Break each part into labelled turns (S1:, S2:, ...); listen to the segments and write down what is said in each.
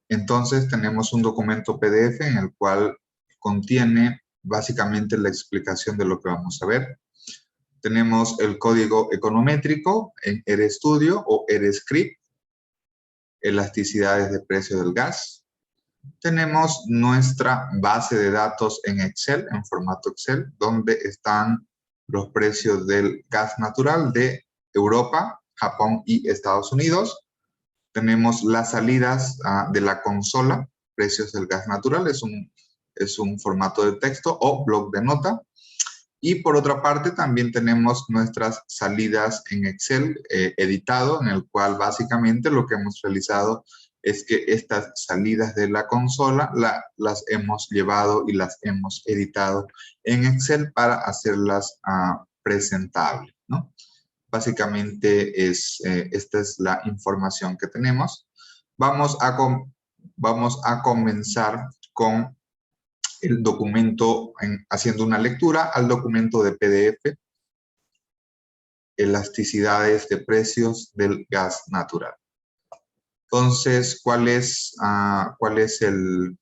S1: Entonces tenemos un documento PDF en el cual contiene básicamente la explicación de lo que vamos a ver. Tenemos el código econométrico en RStudio o RScript, elasticidades de precio del gas. Tenemos nuestra base de datos en Excel, en formato Excel, donde están los precios del gas natural de Europa, Japón y Estados Unidos. Tenemos las salidas de la consola, precios del gas natural, es un formato de texto o bloc de nota. Y por otra parte también tenemos nuestras salidas en Excel editado, en el cual básicamente lo que hemos realizado es que estas salidas de la consola las hemos llevado y las hemos editado en Excel para hacerlas presentables, ¿no? Básicamente esta es la información que tenemos. Vamos a comenzar con el documento, haciendo una lectura al documento de PDF, elasticidades de precios del gas natural. Entonces, ¿cuál es el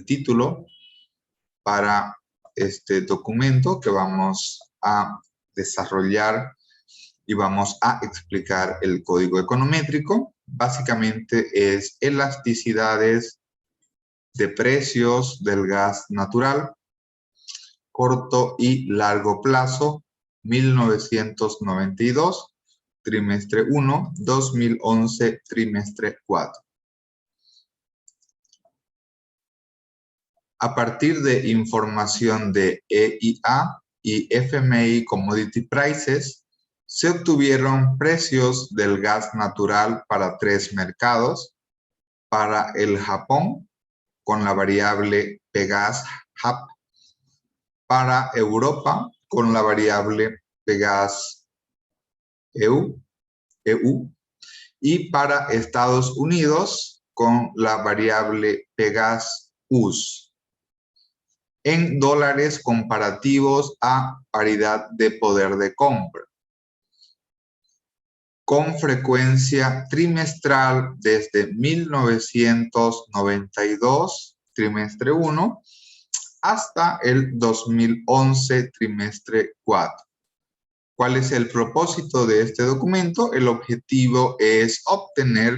S1: título para este documento que vamos a desarrollar y vamos a explicar el código econométrico? Básicamente es elasticidades de precios del gas natural, corto y largo plazo, 1992, trimestre 1, 2011, trimestre 4. A partir de información de EIA y FMI Commodity Prices, se obtuvieron precios del gas natural para 3 mercados. Para el Japón, con la variable PGAS-HAP. Para Europa, con la variable PGAS-EU. Y para Estados Unidos, con la variable PGAS-US. En dólares comparativos a paridad de poder de compra, con frecuencia trimestral desde 1992, trimestre 1, hasta el 2011, trimestre 4. ¿Cuál es el propósito de este documento? El objetivo es obtener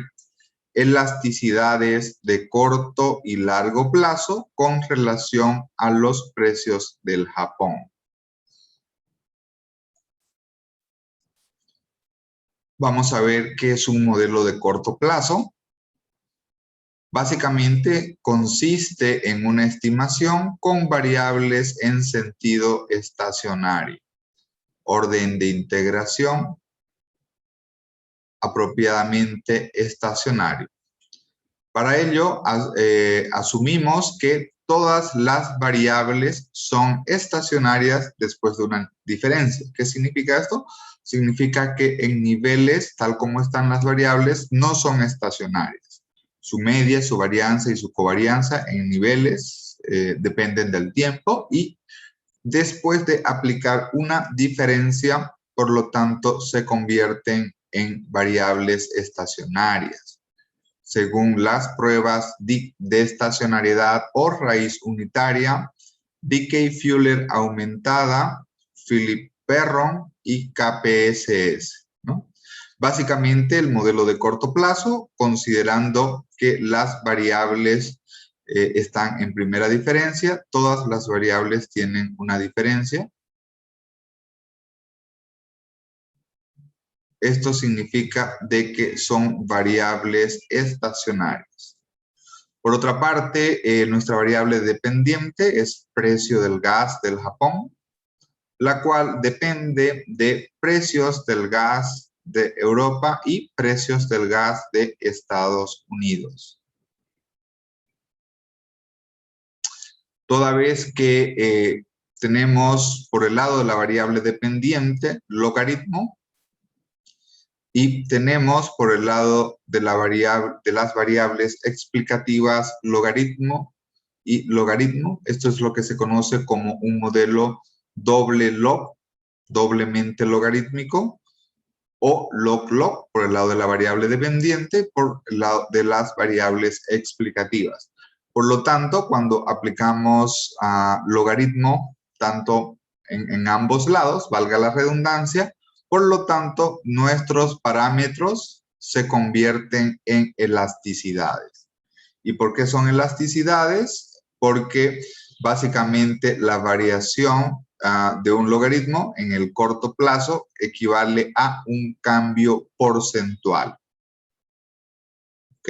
S1: elasticidades de corto y largo plazo con relación a los precios del Japón. Vamos a ver qué es un modelo de corto plazo. Básicamente consiste en una estimación con variables en sentido estacionario. Orden de integración apropiadamente estacionario. Para ello, asumimos que todas las variables son estacionarias después de una diferencia. ¿Qué significa esto? Significa que en niveles, tal como están las variables, no son estacionarias. Su media, su varianza y su covarianza en niveles dependen del tiempo y después de aplicar una diferencia, por lo tanto, se convierten en variables estacionarias. Según las pruebas de estacionariedad o raíz unitaria, Dickey-Fuller aumentada, Philip-Perron y KPSS, ¿no? Básicamente el modelo de corto plazo, considerando que las variables están en primera diferencia, todas las variables tienen una diferencia. Esto significa de que son variables estacionarias. Por otra parte, nuestra variable dependiente es precio del gas del Japón, la cual depende de precios del gas de Europa y precios del gas de Estados Unidos. Toda vez que tenemos por el lado de la variable dependiente logaritmo, y tenemos por el lado de las variables explicativas logaritmo y logaritmo. Esto es lo que se conoce como un modelo doble log, doblemente logarítmico. o log-log por el lado de la variable dependiente, por el lado de las variables explicativas. Por lo tanto, cuando aplicamos logaritmo tanto en ambos lados, valga la redundancia, por lo tanto, nuestros parámetros se convierten en elasticidades. ¿Y por qué son elasticidades? Porque básicamente la variación de un logaritmo en el corto plazo equivale a un cambio porcentual. ¿Ok?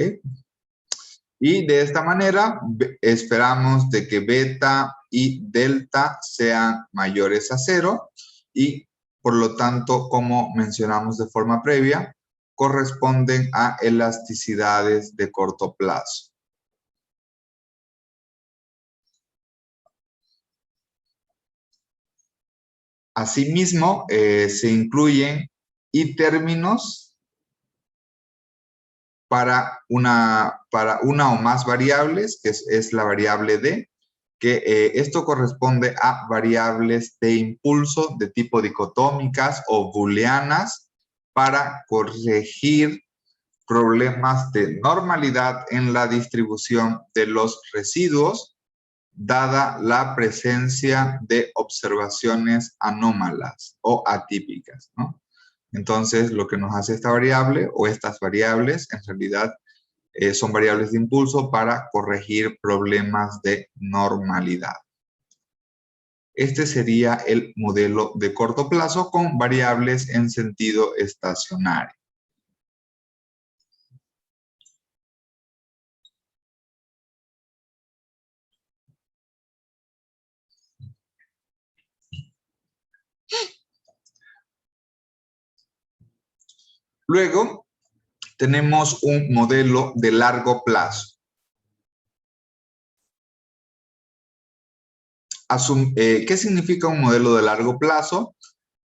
S1: Y de esta manera esperamos de que beta y delta sean mayores a 0 y por lo tanto, como mencionamos de forma previa, corresponden a elasticidades de corto plazo. Asimismo, se incluyen y términos para una o más variables, que es la variable D, que esto corresponde a variables de impulso de tipo dicotómicas o booleanas para corregir problemas de normalidad en la distribución de los residuos, dada la presencia de observaciones anómalas o atípicas, ¿no? Entonces, lo que nos hace esta variable o estas variables, en realidad, son variables de impulso para corregir problemas de normalidad. Este sería el modelo de corto plazo con variables en sentido estacionario. Luego, tenemos un modelo de largo plazo. ¿Qué significa un modelo de largo plazo?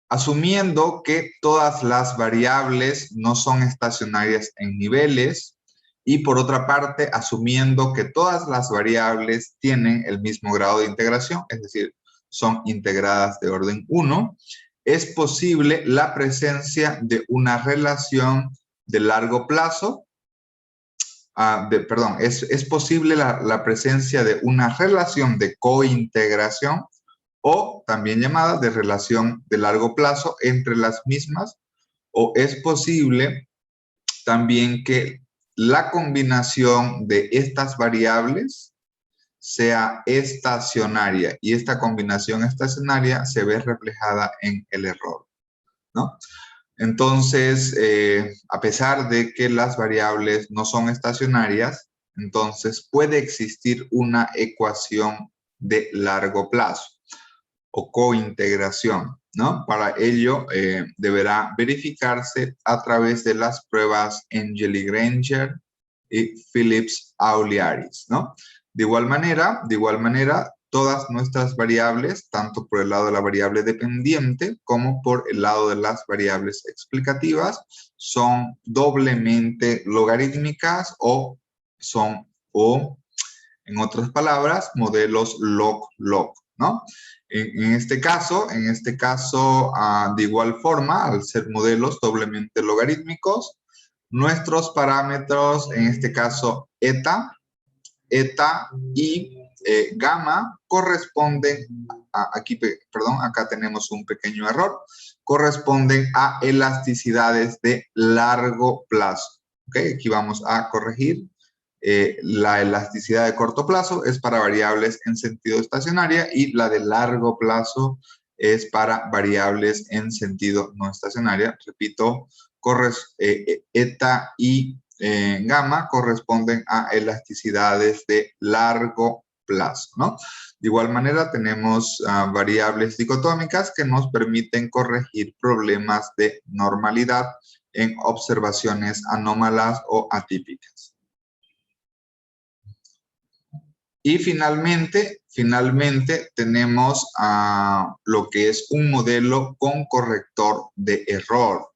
S1: Asumiendo que todas las variables no son estacionarias en niveles y por otra parte, asumiendo que todas las variables tienen el mismo grado de integración, es decir, son integradas de orden 1, es posible la presencia de una relación de largo plazo, es posible la presencia de una relación de cointegración o también llamada de relación de largo plazo entre las mismas, o es posible también que la combinación de estas variables sea estacionaria y esta combinación estacionaria se ve reflejada en el error, ¿no? Entonces, a pesar de que las variables no son estacionarias, entonces puede existir una ecuación de largo plazo o cointegración, ¿no? Para ello, deberá verificarse a través de las pruebas Engeli-Granger y Phillips-Auliaris, ¿no? De igual manera, todas nuestras variables, tanto por el lado de la variable dependiente como por el lado de las variables explicativas, son doblemente logarítmicas o en otras palabras, modelos log-log, ¿no? En este caso, de igual forma, al ser modelos doblemente logarítmicos, nuestros parámetros, en este caso eta y gamma, corresponden, acá tenemos un pequeño error, corresponden a elasticidades de largo plazo. ¿Ok? Aquí vamos a corregir. La elasticidad de corto plazo es para variables en sentido estacionaria y la de largo plazo es para variables en sentido no estacionaria. Repito, eta y gamma corresponden a elasticidades de largo plazo, ¿no? De igual manera tenemos variables dicotómicas que nos permiten corregir problemas de normalidad en observaciones anómalas o atípicas. Y finalmente tenemos lo que es un modelo con corrector de error.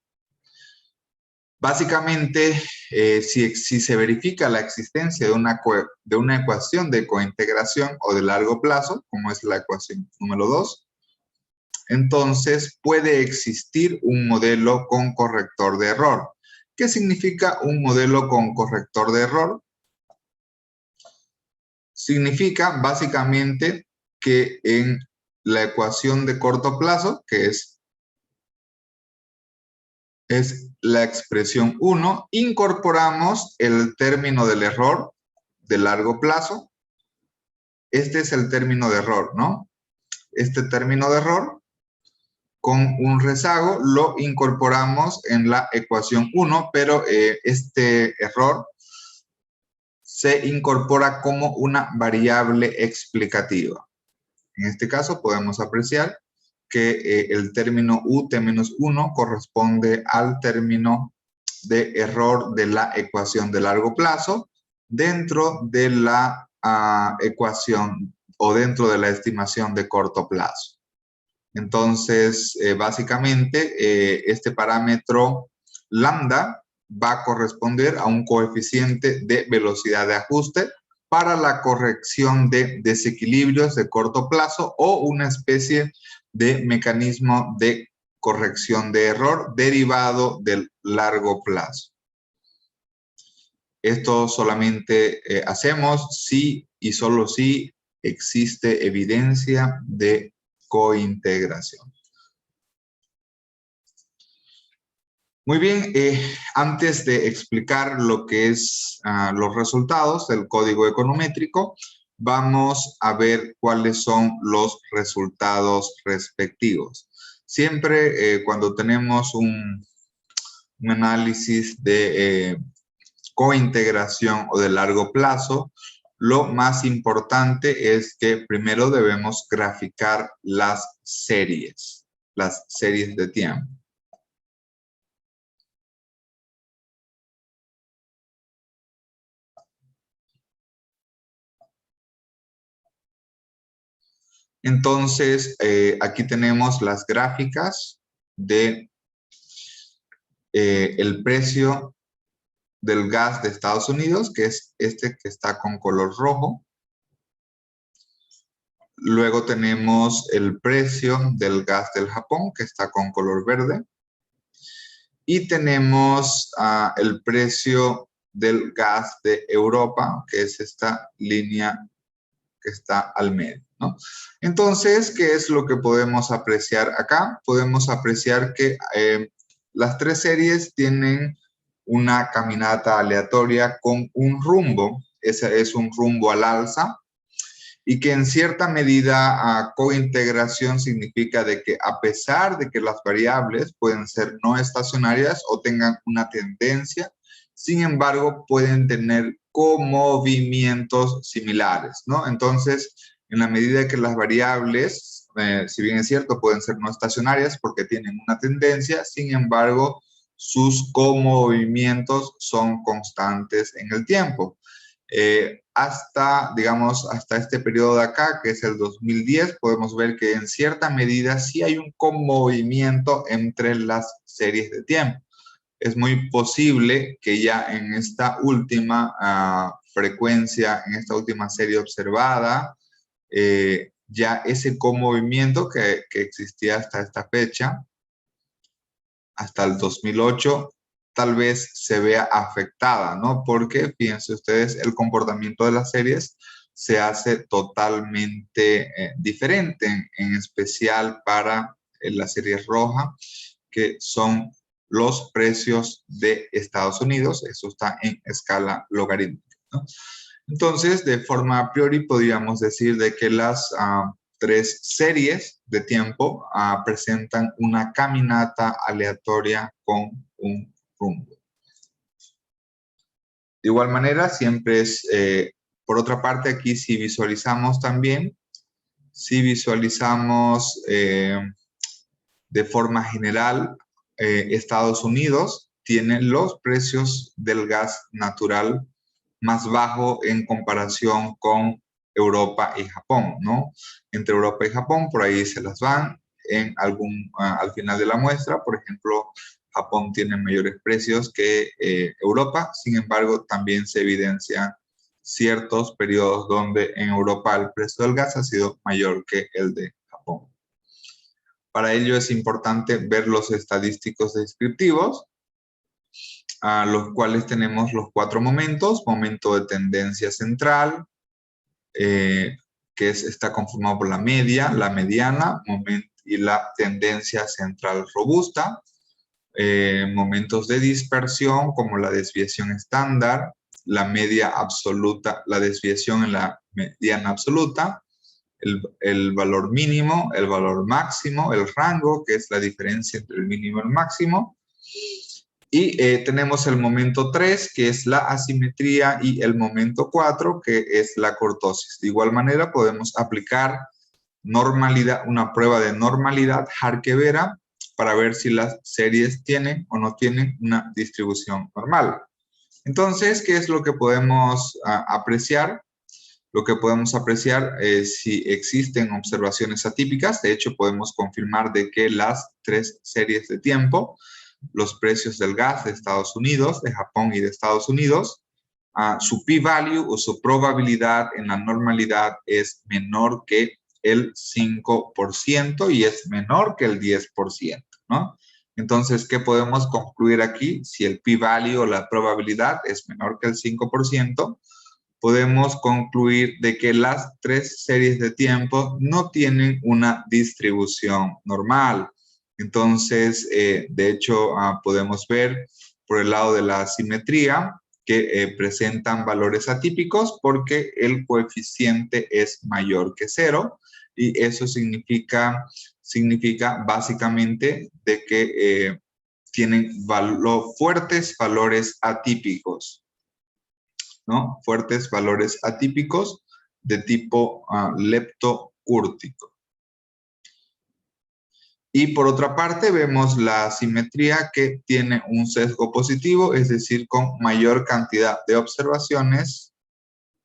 S1: Básicamente, si se verifica la existencia de una ecuación de cointegración o de largo plazo, como es la ecuación número 2, entonces puede existir un modelo con corrector de error. ¿Qué significa un modelo con corrector de error? Significa básicamente que en la ecuación de corto plazo, que es la expresión 1, incorporamos el término del error de largo plazo. Este es el término de error, ¿no? Este término de error con un rezago lo incorporamos en la ecuación 1, pero este error se incorpora como una variable explicativa. En este caso podemos apreciar que el término ut-1 corresponde al término de error de la ecuación de largo plazo dentro de la ecuación o dentro de la estimación de corto plazo. Entonces, básicamente, este parámetro lambda va a corresponder a un coeficiente de velocidad de ajuste para la corrección de desequilibrios de corto plazo o una especie de mecanismo de corrección de error derivado del largo plazo. Esto solamente hacemos si y solo si existe evidencia de cointegración. Muy bien, antes de explicar lo que es los resultados del código econométrico, vamos a ver cuáles son los resultados respectivos. Siempre cuando tenemos un análisis de cointegración o de largo plazo, lo más importante es que primero debemos graficar las series de tiempo. Entonces, aquí tenemos las gráficas de el precio del gas de Estados Unidos, que es este que está con color rojo. Luego tenemos el precio del gas del Japón, que está con color verde. Y tenemos el precio del gas de Europa, que es esta línea que está al medio, ¿no? Entonces, ¿qué es lo que podemos apreciar acá? Podemos apreciar que las tres series tienen una caminata aleatoria con un rumbo. Ese es un rumbo al alza. Y que en cierta medida cointegración significa de que a pesar de que las variables pueden ser no estacionarias o tengan una tendencia, sin embargo pueden tener comovimientos similares, ¿no? Entonces, en la medida que las variables, si bien es cierto, pueden ser no estacionarias porque tienen una tendencia, sin embargo, sus comovimientos son constantes en el tiempo. Hasta este periodo de acá, que es el 2010, podemos ver que en cierta medida sí hay un conmovimiento entre las series de tiempo. Es muy posible que ya en esta última frecuencia, en esta última serie observada, ya ese conmovimiento que existía hasta esta fecha, hasta el 2008, tal vez se vea afectada, ¿no? Porque, fíjense ustedes, el comportamiento de las series se hace totalmente diferente, en especial para la serie roja, que son los precios de Estados Unidos. Eso está en escala logarítmica, ¿no? Entonces, de forma a priori, podríamos decir de que las tres series de tiempo presentan una caminata aleatoria con un rumbo. De igual manera, siempre es, por otra parte, aquí si visualizamos también, si visualizamos de forma general, Estados Unidos tiene los precios del gas natural más bajo en comparación con Europa y Japón, ¿no? Entre Europa y Japón, por ahí se las van al final de la muestra. Por ejemplo, Japón tiene mayores precios que Europa, sin embargo, también se evidencian ciertos periodos donde en Europa el precio del gas ha sido mayor que el de Japón. Para ello es importante ver los estadísticos descriptivos, a los cuales tenemos los 4 momentos: momento de tendencia central, que está conformado por la media, la mediana, y la tendencia central robusta. Momentos de dispersión como la desviación estándar, la media absoluta, la desviación en la mediana absoluta, el valor mínimo, el valor máximo, el rango, que es la diferencia entre el mínimo y el máximo. Y tenemos el momento 3, que es la asimetría, y el momento 4, que es la cortosis. De igual manera, podemos aplicar normalidad, una prueba de normalidad Harkevera, para ver si las series tienen o no tienen una distribución normal. Entonces, ¿qué es lo que podemos apreciar? Lo que podemos apreciar es si existen observaciones atípicas. De hecho, podemos confirmar de que las 3 series de tiempo, los precios del gas de Estados Unidos, de Japón y de Estados Unidos, su p-value o su probabilidad en la normalidad es menor que el 5% y es menor que el 10%, ¿no? Entonces, ¿qué podemos concluir aquí? Si el p-value o la probabilidad es menor que el 5%, podemos concluir de que las 3 series de tiempo no tienen una distribución normal. Entonces, de hecho, podemos ver por el lado de la asimetría que presentan valores atípicos porque el coeficiente es mayor que 0, y eso significa básicamente de que tienen fuertes valores atípicos, ¿no? Fuertes valores atípicos de tipo leptocúrtico. Y por otra parte vemos la simetría, que tiene un sesgo positivo, es decir, con mayor cantidad de observaciones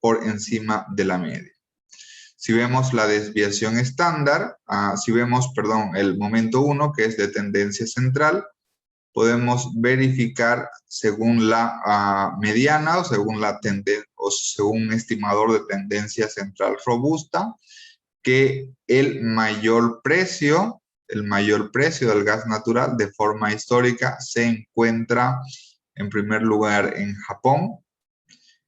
S1: por encima de la media. Si vemos la desviación estándar, si vemos, perdón, el momento 1, que es de tendencia central, podemos verificar según la mediana o según según un estimador de tendencia central robusta, que el mayor precio del gas natural de forma histórica se encuentra en primer lugar en Japón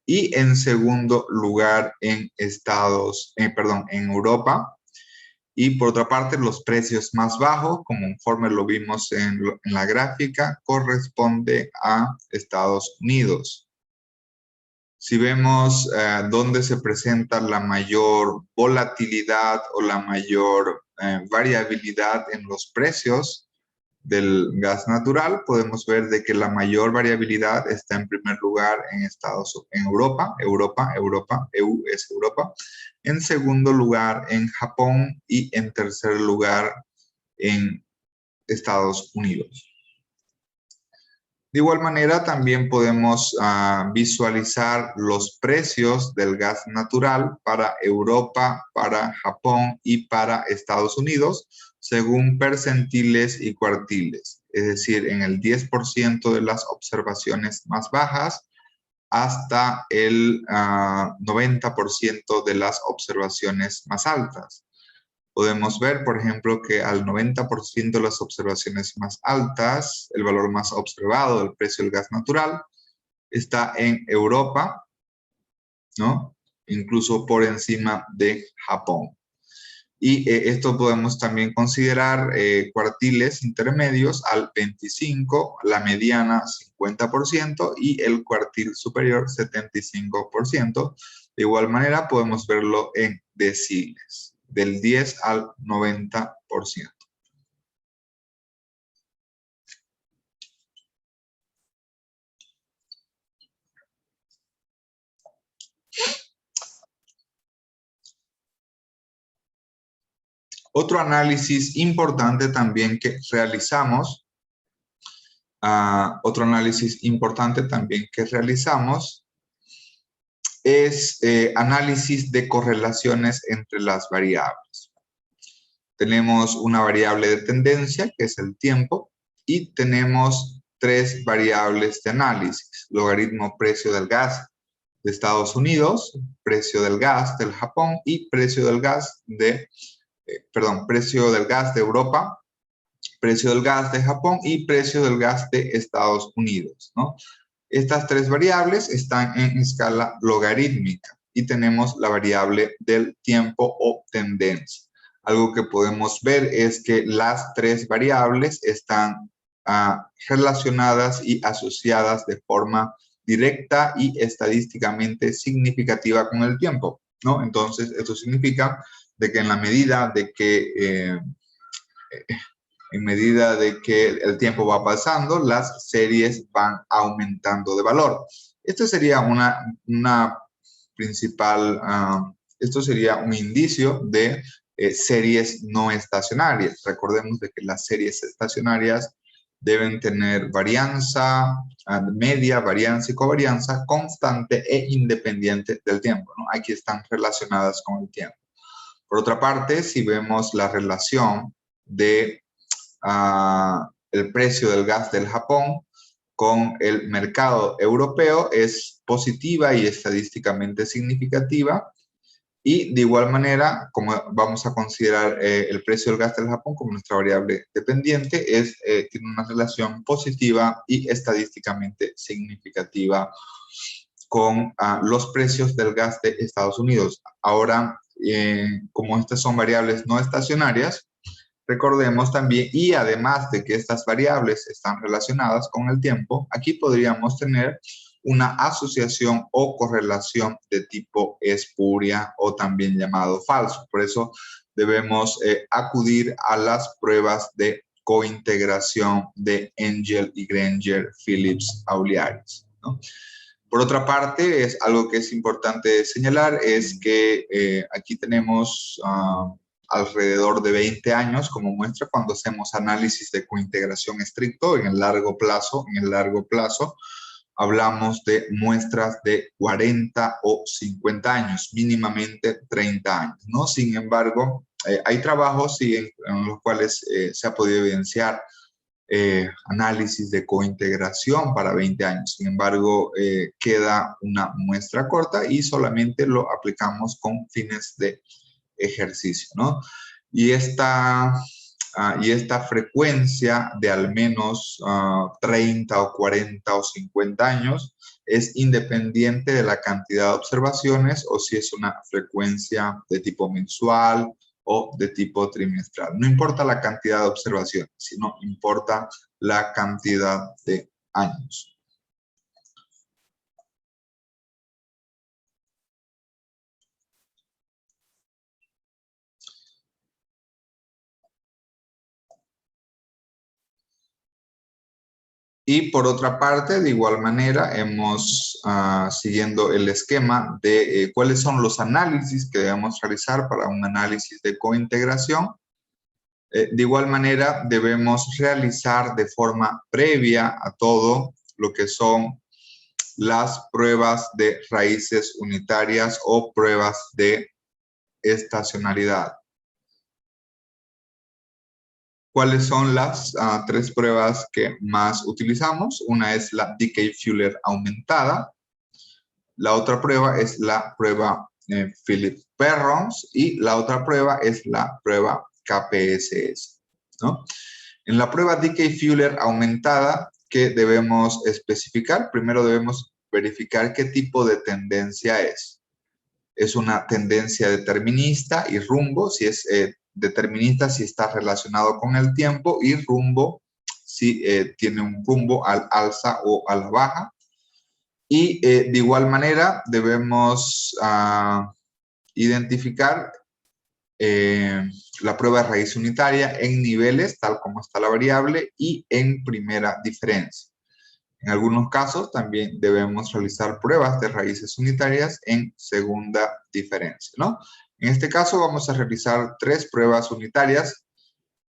S1: y en segundo lugar en en Europa. Y por otra parte, los precios más bajos, conforme lo vimos en la gráfica, corresponde a Estados Unidos. Si vemos dónde se presenta la mayor volatilidad o la mayor variabilidad en los precios del gas natural, podemos ver de que la mayor variabilidad está en primer lugar en Europa, EU es Europa, en segundo lugar en Japón y en tercer lugar en Estados Unidos. De igual manera, también podemos visualizar los precios del gas natural para Europa, para Japón y para Estados Unidos, según percentiles y cuartiles, es decir, en el 10% de las observaciones más bajas hasta el 90% de las observaciones más altas. Podemos ver, por ejemplo, que al 90% de las observaciones más altas, el valor más observado del precio del gas natural está en Europa, ¿no? Incluso por encima de Japón. Y esto podemos también considerar cuartiles intermedios al 25%, la mediana 50% y el cuartil superior 75%. De igual manera podemos verlo en deciles, del 10 al 90%. Otro análisis importante también que realizamos, es análisis de correlaciones entre las variables. Tenemos una variable de tendencia, que es el tiempo, y tenemos 3 variables de análisis: logaritmo precio del gas de Estados Unidos, precio del gas del Japón y precio del gas de Europa precio del gas de Japón y precio del gas de Estados Unidos, ¿no? Estas tres variables están en escala logarítmica y tenemos la variable del tiempo o tendencia. Algo que podemos ver es que las tres variables están relacionadas y asociadas de forma directa y estadísticamente significativa con el tiempo, ¿no? Entonces, esto significa de que en la medida de que el tiempo va pasando, las series van aumentando de valor. Esto sería una principal, esto sería un indicio de series no estacionarias. Recordemos de que las series estacionarias deben tener varianza media, varianza y covarianza constante e independiente del tiempo, ¿no? Aquí están relacionadas con el tiempo. Por otra parte, si vemos la relación de el precio del gas del Japón con el mercado europeo, es positiva y estadísticamente significativa. Y de igual manera, como vamos a considerar el precio del gas del Japón como nuestra variable dependiente, tiene una relación positiva y estadísticamente significativa con los precios del gas de Estados Unidos. Ahora, como estas son variables no estacionarias, recordemos también, y además de que estas variables están relacionadas con el tiempo, aquí podríamos tener una asociación o correlación de tipo espuria o también llamado falso. Por eso debemos acudir a las pruebas de cointegración de Engel y Granger, Phillips, Auliaris, ¿no? Por otra parte, es algo que es importante señalar, es que aquí tenemos alrededor de 20 años como muestra cuando hacemos análisis de cointegración estricto en el largo plazo. En el largo plazo hablamos de muestras de 40 o 50 años, mínimamente 30 años, ¿no? Sin embargo, hay trabajos en los cuales se ha podido evidenciar análisis de cointegración para 20 años. Sin embargo, queda una muestra corta y solamente lo aplicamos con fines de ejercicio, ¿no? Y esta frecuencia de al menos 30 o 40 o 50 años es independiente de la cantidad de observaciones o si es una frecuencia de tipo mensual o de tipo trimestral. No importa la cantidad de observaciones, sino importa la cantidad de años. Y por otra parte, de igual manera, hemos, siguiendo el esquema de cuáles son los análisis que debemos realizar para un análisis de cointegración. De igual manera, debemos realizar de forma previa a todo lo que son las pruebas de raíces unitarias o pruebas de estacionalidad. ¿Cuáles son las tres pruebas que más utilizamos? Una es la Dickey-Fuller aumentada. La otra prueba es la prueba Phillips-Perrons y la otra prueba es la prueba KPSS, ¿no? En la prueba Dickey-Fuller aumentada, ¿qué debemos especificar? Primero debemos verificar qué tipo de tendencia es. Es una tendencia determinista y rumbo, si es determinista si está relacionado con el tiempo y rumbo si tiene un rumbo al alza o a la baja. Y de igual manera debemos identificar la prueba de raíz unitaria en niveles, tal como está la variable, y en primera diferencia. En algunos casos también debemos realizar pruebas de raíces unitarias en segunda diferencia, ¿no? En este caso vamos a realizar tres pruebas unitarias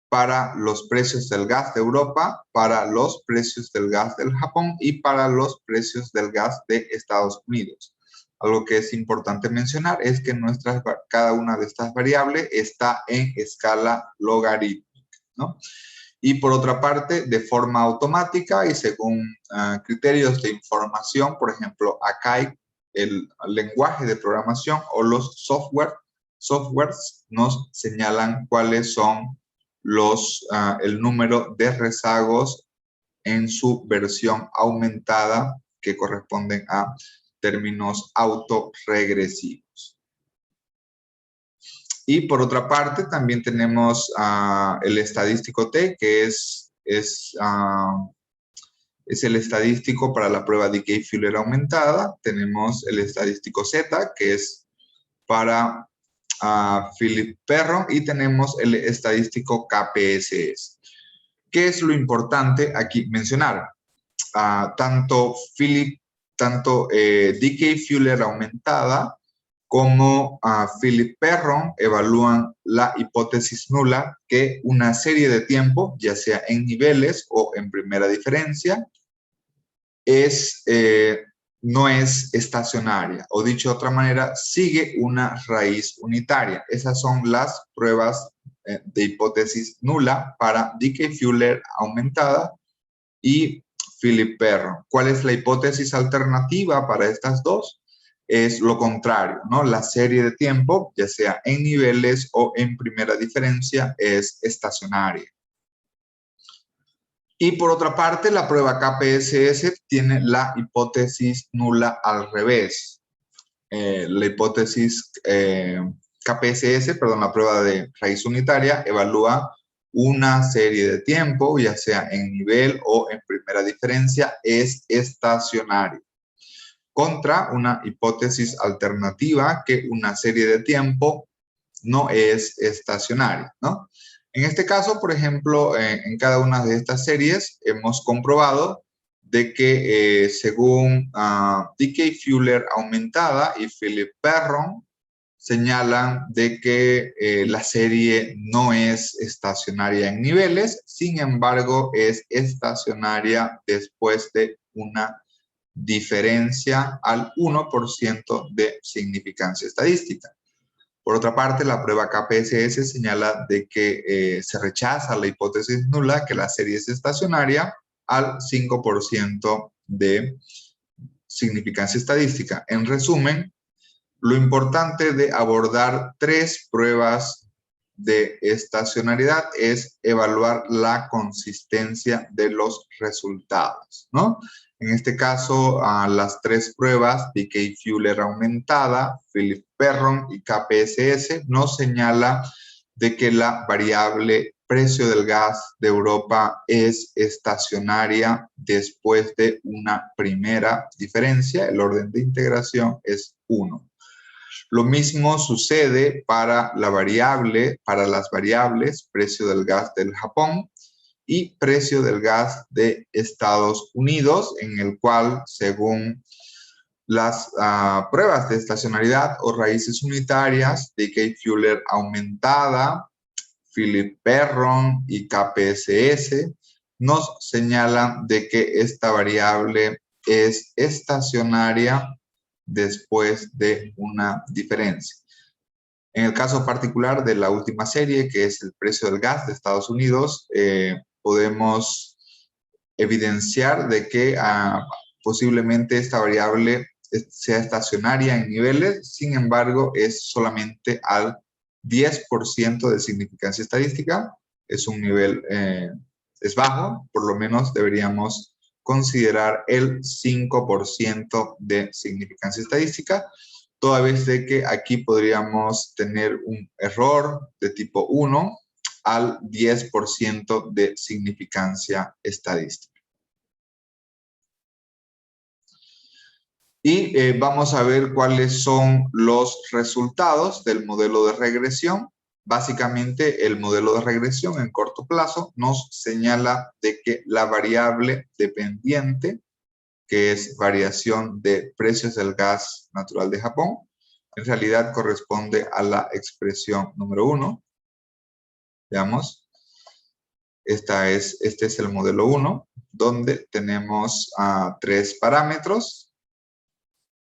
S1: para los precios del gas de Europa, para los precios del gas del Japón y para los precios del gas de Estados Unidos. Algo que es importante mencionar es que cada una de estas variables está en escala logarítmica, ¿no? Y por otra parte, de forma automática y según criterios de información, por ejemplo, acá hay el lenguaje de programación o los softwares nos señalan cuáles son el número de rezagos en su versión aumentada que corresponden a términos autorregresivos. Y por otra parte, también tenemos el estadístico T, que es el estadístico para la prueba Dickey-Fuller aumentada. Tenemos el estadístico Z, que es para Philip Perron, y tenemos el estadístico KPSS. ¿Qué es lo importante aquí mencionar? Tanto Dickey-Fuller aumentada como Philip Perron evalúan la hipótesis nula que una serie de tiempo, ya sea en niveles o en primera diferencia, no es estacionaria, o dicho de otra manera, sigue una raíz unitaria. Esas son las pruebas de hipótesis nula para Dickey-Fuller aumentada y Philip Perron. ¿Cuál es la hipótesis alternativa para estas dos? Es lo contrario, ¿no? La serie de tiempo, ya sea en niveles o en primera diferencia, es estacionaria. Y por otra parte, la prueba KPSS tiene la hipótesis nula al revés. La hipótesis KPSS, perdón, la prueba de raíz unitaria, evalúa una serie de tiempo, ya sea en nivel o en primera diferencia, es estacionario. Contra una hipótesis alternativa que una serie de tiempo no es estacionaria, ¿no? En este caso, por ejemplo, en cada una de estas series hemos comprobado de que según Dickey-Fuller aumentada y Philip Perron señalan de que la serie no es estacionaria en niveles, sin embargo es estacionaria después de una diferencia al 1% de significancia estadística. Por otra parte, la prueba KPSS señala de que se rechaza la hipótesis nula, que la serie es estacionaria, al 5% de significancia estadística. En resumen, lo importante de abordar tres pruebas de estacionalidad es evaluar la consistencia de los resultados, ¿no? En este caso, las tres pruebas, Dickey-Fuller aumentada, Philip Perron y KPSS, nos señala de que la variable precio del gas de Europa es estacionaria después de una primera diferencia. El orden de integración es 1. Lo mismo sucede para las variables precio del gas del Japón y precio del gas de Estados Unidos, en el cual, según las pruebas de estacionalidad o raíces unitarias, Dickey-Fuller aumentada, Philip Perron y KPSS, nos señalan de que esta variable es estacionaria después de una diferencia. En el caso particular de la última serie, que es el precio del gas de Estados Unidos, podemos evidenciar de que posiblemente esta variable sea estacionaria en niveles, sin embargo, es solamente al 10% de significancia estadística. Es un nivel, es bajo, por lo menos deberíamos considerar el 5% de significancia estadística, toda vez de que aquí podríamos tener un error de tipo 1 al 10% de significancia estadística. Y vamos a ver cuáles son los resultados del modelo de regresión. Básicamente, el modelo de regresión en corto plazo nos señala de que la variable dependiente, que es variación de precios del gas natural de Japón, en realidad corresponde a la expresión número 1. Veamos. Este es el modelo 1, donde tenemos 3 parámetros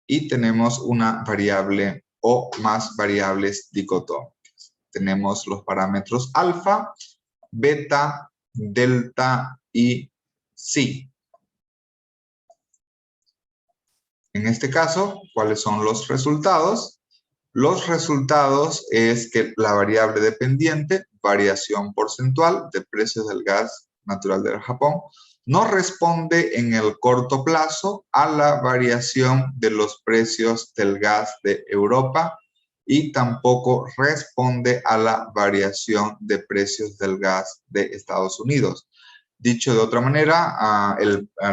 S1: y tenemos una variable o más variables dicotómicas. Tenemos los parámetros alfa, beta, delta y psi. En este caso, ¿cuáles son los resultados? Los resultados es que la variable dependiente variación porcentual de precios del gas natural del Japón no responde en el corto plazo a la variación de los precios del gas de Europa y tampoco responde a la variación de precios del gas de Estados Unidos. Dicho de otra manera,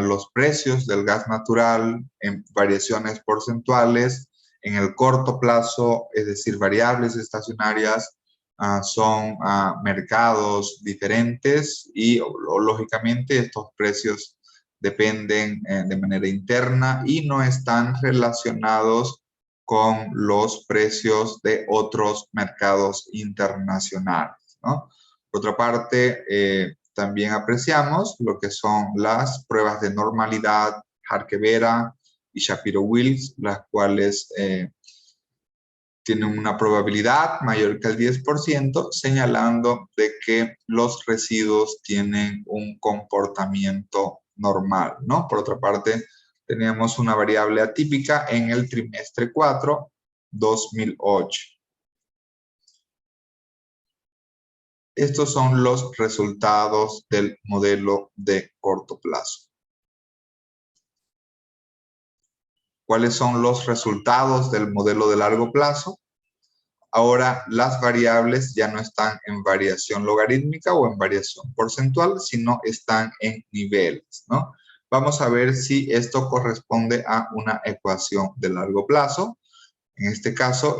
S1: los precios del gas natural en variaciones porcentuales en el corto plazo, es decir, variables estacionarias, son mercados diferentes y lógicamente estos precios dependen de manera interna y no están relacionados con los precios de otros mercados internacionales, ¿no? Por otra parte, también apreciamos lo que son las pruebas de normalidad Harkevera y Shapiro-Wilks, las cuales tienen una probabilidad mayor que el 10%, señalando de que los residuos tienen un comportamiento normal, ¿no? Por otra parte, teníamos una variable atípica en el trimestre 4, 2008. Estos son los resultados del modelo de corto plazo. ¿Cuáles son los resultados del modelo de largo plazo? Ahora las variables ya no están en variación logarítmica o en variación porcentual, sino están en niveles, ¿no? Vamos a ver si esto corresponde a una ecuación de largo plazo. En este caso,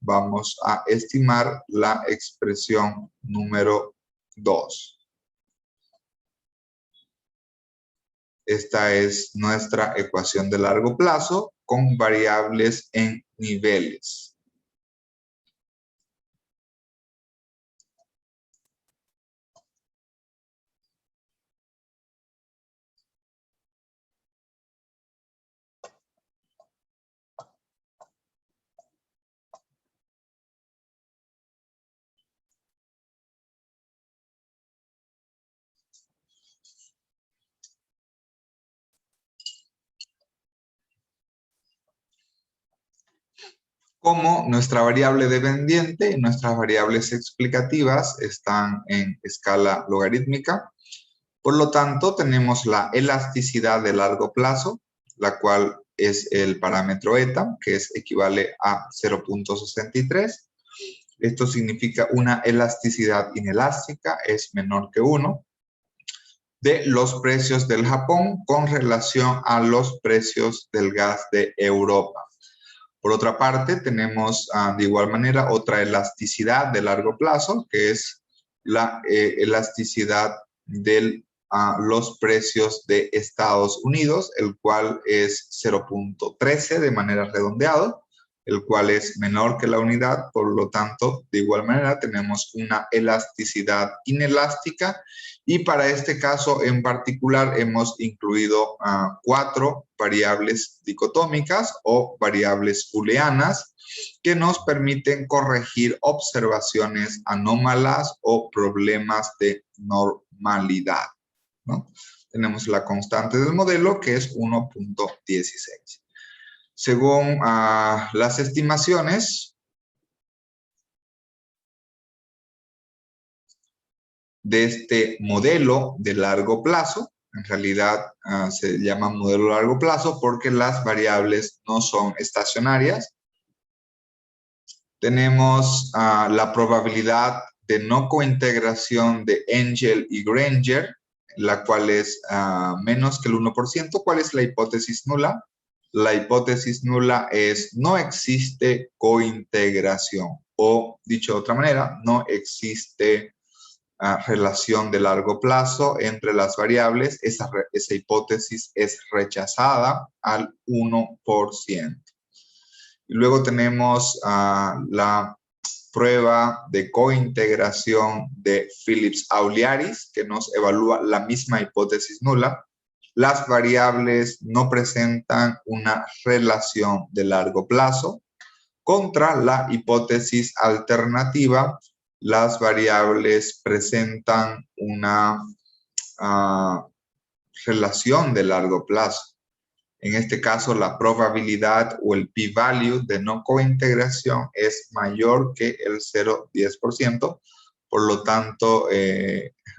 S1: vamos a estimar la expresión número 2. Esta es nuestra ecuación de largo plazo con variables en niveles. Como nuestra variable dependiente y nuestras variables explicativas están en escala logarítmica, por lo tanto tenemos la elasticidad de largo plazo, la cual es el parámetro eta, que equivale a 0.63. Esto significa una elasticidad inelástica, es menor que 1, de los precios del Japón con relación a los precios del gas de Europa. Por otra parte, tenemos de igual manera otra elasticidad de largo plazo, que es la elasticidad de los precios de Estados Unidos, el cual es 0.13 de manera redondeada, el cual es menor que la unidad. Por lo tanto, de igual manera, tenemos una elasticidad inelástica. Y para este caso en particular hemos incluido 4 variables dicotómicas o variables booleanas que nos permiten corregir observaciones anómalas o problemas de normalidad, ¿no? Tenemos la constante del modelo, que es 1.16. Según las estimaciones de este modelo de largo plazo, en realidad se llama modelo de largo plazo porque las variables no son estacionarias. Tenemos la probabilidad de no cointegración de Engel y Granger, la cual es menos que el 1%. ¿Cuál es la hipótesis nula? La hipótesis nula es no existe cointegración, o dicho de otra manera, no existe relación de largo plazo entre las variables. Esa hipótesis es rechazada al 1%. Y luego tenemos la prueba de cointegración de Phillips-Auliaris, que nos evalúa la misma hipótesis nula. Las variables no presentan una relación de largo plazo. Contra la hipótesis alternativa, las variables presentan una relación de largo plazo. En este caso, la probabilidad o el p-value de no cointegración es mayor que el 0,10%, Por lo tanto,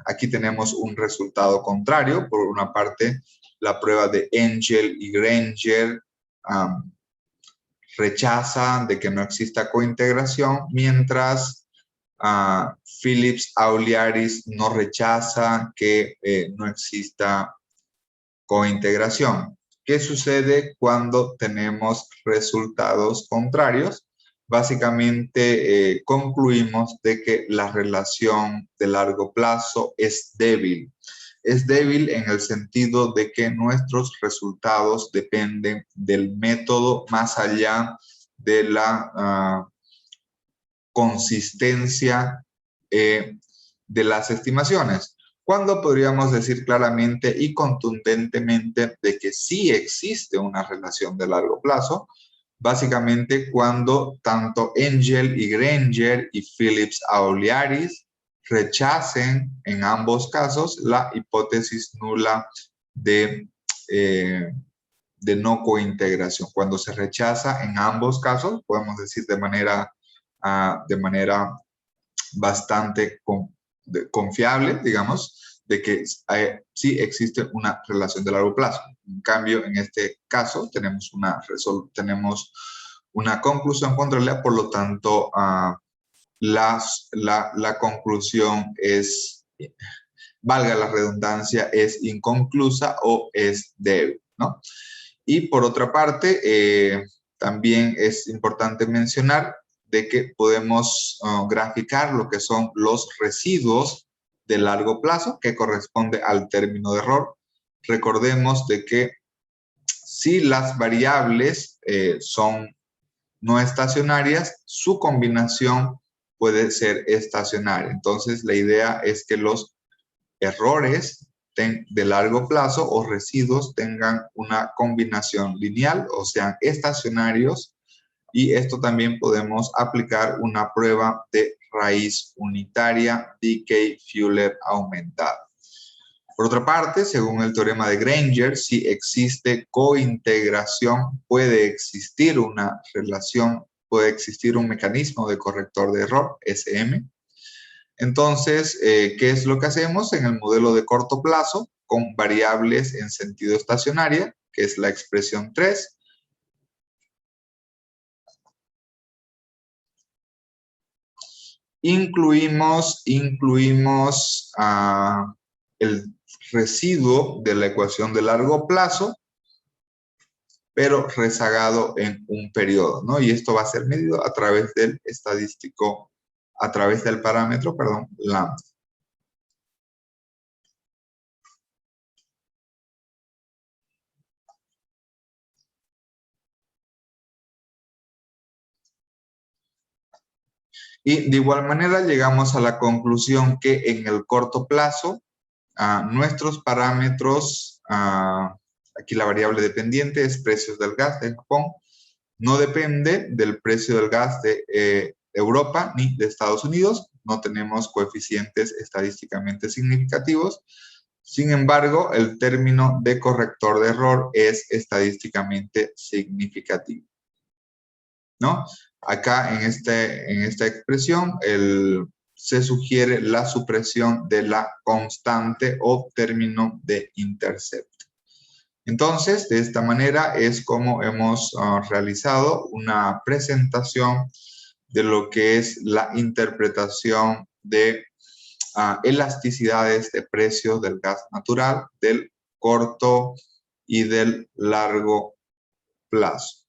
S1: aquí tenemos un resultado contrario. Por una parte, la prueba de Engel y Granger rechaza de que no exista cointegración, mientras Phillips Auliaris no rechaza que no exista cointegración. ¿Qué sucede cuando tenemos resultados contrarios? Básicamente concluimos de que la relación de largo plazo es débil. Es débil en el sentido de que nuestros resultados dependen del método más allá de la consistencia de las estimaciones. ¿Cuándo podríamos decir claramente y contundentemente de que sí existe una relación de largo plazo? Básicamente cuando tanto Engel y Granger y Phillips Auliaris rechacen en ambos casos la hipótesis nula de no cointegración. Cuando se rechaza en ambos casos, podemos decir de manera bastante confiable, digamos, de que sí existe una relación de largo plazo. En cambio, en este caso, tenemos una conclusión contraria, por lo tanto, la conclusión es, valga la redundancia, es inconclusa o es débil, ¿no? Y por otra parte, también es importante mencionar de que podemos graficar lo que son los residuos de largo plazo, que corresponde al término de error. Recordemos de que si las variables son no estacionarias, su combinación puede ser estacionaria. Entonces, la idea es que los errores de largo plazo o residuos tengan una combinación lineal o sean estacionarios, y esto también podemos aplicar una prueba de raíz unitaria Dickey-Fuller aumentada. Por otra parte, según el teorema de Granger, si existe cointegración, puede existir una relación, puede existir un mecanismo de corrector de error, SM. Entonces, ¿qué es lo que hacemos en el modelo de corto plazo con variables en sentido estacionaria, que es la expresión 3? Incluimos el residuo de la ecuación de largo plazo, pero rezagado en un periodo, ¿no? Y esto va a ser medido a través del parámetro, perdón, lambda. Y de igual manera llegamos a la conclusión que en el corto plazo, nuestros parámetros, aquí la variable dependiente es precios del gas de Japón, no depende del precio del gas de Europa ni de Estados Unidos, no tenemos coeficientes estadísticamente significativos. Sin embargo, el término de corrector de error es estadísticamente significativo, ¿no? Acá en esta expresión se sugiere la supresión de la constante o término de intercepto. Entonces, de esta manera es como hemos realizado una presentación de lo que es la interpretación de elasticidades de precios del gas natural, del corto y del largo plazo.